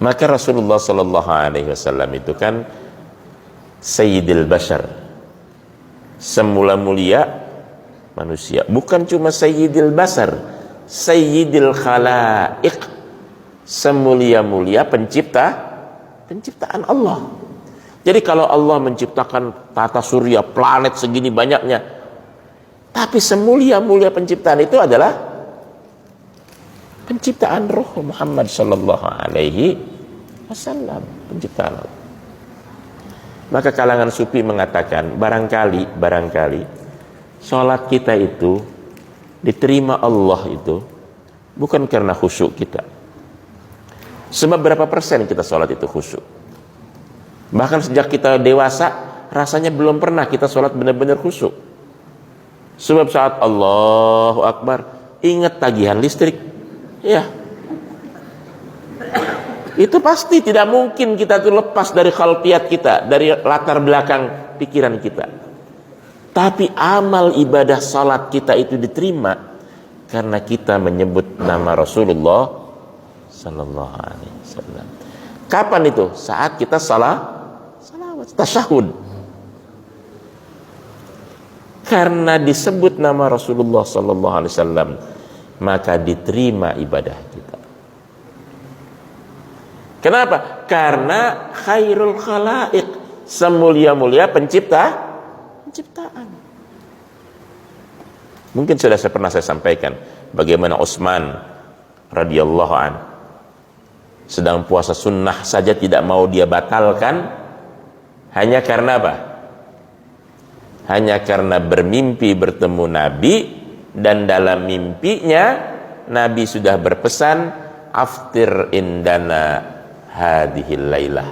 Maka Rasulullah Sallallahu Alaihi Wasallam itu kan Sayyidil Bashar, semula mulia manusia. Bukan cuma Sayyidil Bashar, Sayyidil Khalaiq, semulia-mulia penciptaan Allah. Jadi kalau Allah menciptakan tata surya, planet segini banyaknya, tapi semulia-mulia penciptaan itu adalah penciptaan Roh Muhammad Sallallahu Alaihi Wasallam, penciptaan Allah. Maka kalangan sufi mengatakan barangkali sholat kita itu diterima Allah itu bukan karena khusyuk kita. Sebab berapa persen kita sholat itu khusyuk? Bahkan sejak kita dewasa rasanya belum pernah kita sholat benar-benar khusyuk. Sebab saat Allahu Akbar ingat tagihan listrik, ya itu pasti tidak mungkin kita tuh lepas dari khalqiyat kita, dari latar belakang pikiran kita. Tapi amal ibadah salat kita itu diterima karena kita menyebut nama Rasulullah Sallallahu Alaihi Wasallam. Kapan itu? Saat kita salawat, tasyahud. Karena disebut nama Rasulullah Sallallahu Alaihi Wasallam, maka diterima ibadah kita. Kenapa? Karena khairul khalaiq, semulia-mulia penciptaan. Mungkin sudah pernah saya sampaikan bagaimana Utsman radhiyallahu an sedang puasa sunnah saja tidak mau dia batalkan, hanya karena apa? Hanya karena bermimpi bertemu Nabi, dan dalam mimpinya Nabi sudah berpesan, aftir indana hadhil lailah.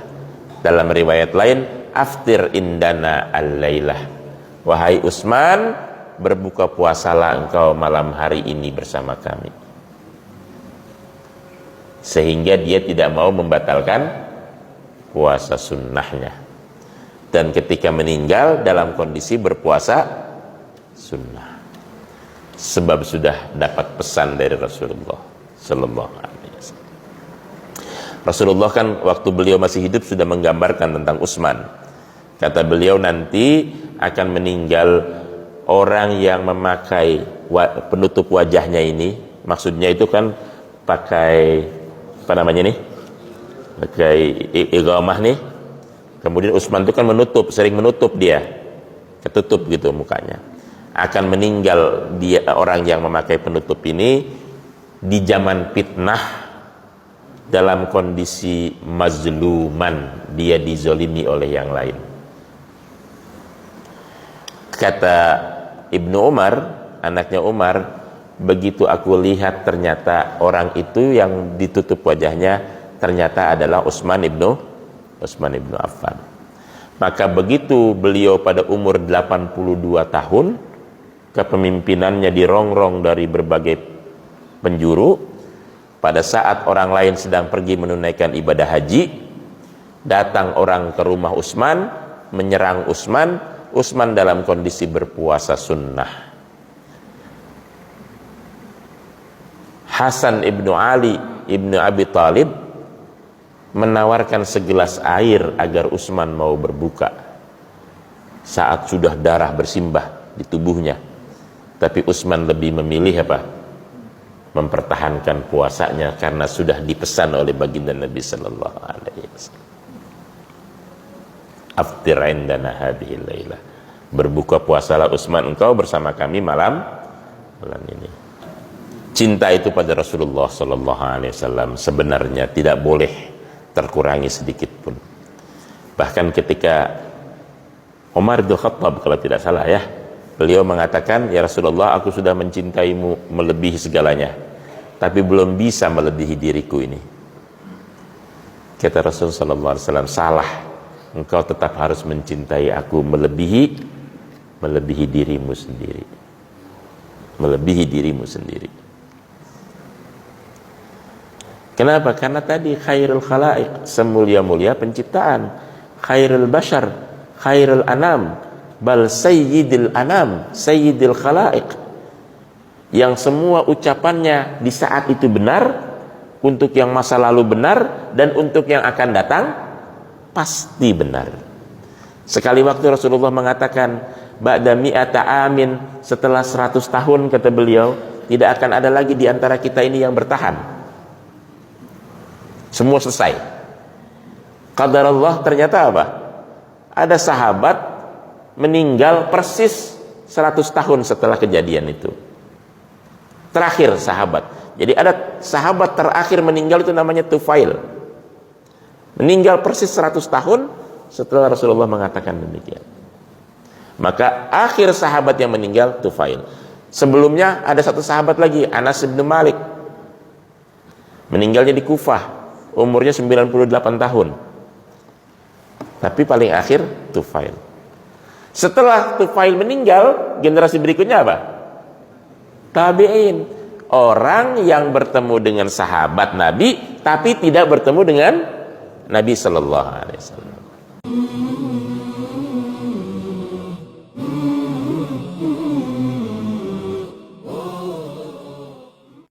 Dalam riwayat lain, aftir indana al-lailah. Wahai Utsman, berbuka puasalah engkau malam hari ini bersama kami. Sehingga dia tidak mau membatalkan puasa sunnahnya. Dan ketika meninggal dalam kondisi berpuasa sunnah. Sebab sudah dapat pesan dari Rasulullah Sallallahu Alaihi Wasallam. Rasulullah kan waktu beliau masih hidup sudah menggambarkan tentang Utsman. Kata beliau, nanti akan meninggal orang yang memakai penutup wajahnya ini. Maksudnya itu kan pakai apa namanya nih? Pakai igamah nih. Kemudian Utsman itu kan sering menutup dia, ketutup gitu mukanya. Akan meninggal dia orang yang memakai penutup ini di zaman fitnah, dalam kondisi mazluman, dia dizolimi oleh yang lain. Kata Ibnu Umar, anaknya Umar, begitu aku lihat ternyata orang itu yang ditutup wajahnya ternyata adalah Utsman ibnu Affan. Maka begitu beliau pada umur 82 tahun, kepemimpinannya dirongrong dari berbagai penjuru. Pada saat orang lain sedang pergi menunaikan ibadah haji, datang orang ke rumah Utsman, menyerang Utsman. Utsman dalam kondisi berpuasa sunnah. Hasan ibnu Ali ibnu Abi Thalib menawarkan segelas air agar Utsman mau berbuka saat sudah darah bersimbah di tubuhnya. Tapi Utsman lebih memilih apa? Mempertahankan puasanya karena sudah dipesan oleh baginda Nabi Sallallahu Alaihi Wasallam. Aftir indana hadhil lailah. Berbuka puasalah Utsman engkau bersama kami malam ini. Cinta itu pada Rasulullah Sallallahu Alaihi Wasallam sebenarnya tidak boleh terkurangi sedikit pun. Bahkan ketika Umar bin Khattab kalau tidak salah ya, beliau mengatakan, ya Rasulullah, aku sudah mencintaimu melebihi segalanya, tapi belum bisa melebihi diriku ini. Kata Rasulullah Sallallahu Alaihi Wasallam, salah, engkau tetap harus mencintai aku melebihi dirimu sendiri, melebihi dirimu sendiri. Kenapa? Karena tadi khairul khalaiq, semulia-mulia penciptaan, khairul bashar, khairul anam, bal sayyidil anam, sayyidil khalaiq, yang semua ucapannya di saat itu benar untuk yang masa lalu benar, dan untuk yang akan datang pasti benar. Sekali waktu Rasulullah mengatakan, ba'da mi'ata amin, setelah 100 tahun, kata beliau, tidak akan ada lagi di antara kita ini yang bertahan. Semua selesai. Qadarullah, ternyata apa? Ada sahabat meninggal persis 100 tahun setelah kejadian itu. Terakhir sahabat. Jadi ada sahabat terakhir meninggal itu namanya Tufail. Meninggal persis 100 tahun setelah Rasulullah mengatakan demikian. Maka akhir sahabat yang meninggal Tufail. Sebelumnya ada satu sahabat lagi, Anas bin Malik. Meninggalnya di Kufah, umurnya 98 tahun. Tapi paling akhir Tufail. Setelah Tufail meninggal, generasi berikutnya apa? Tabi'in. Orang yang bertemu dengan sahabat Nabi tapi tidak bertemu dengan Nabi sallallahu alaihi wasallam.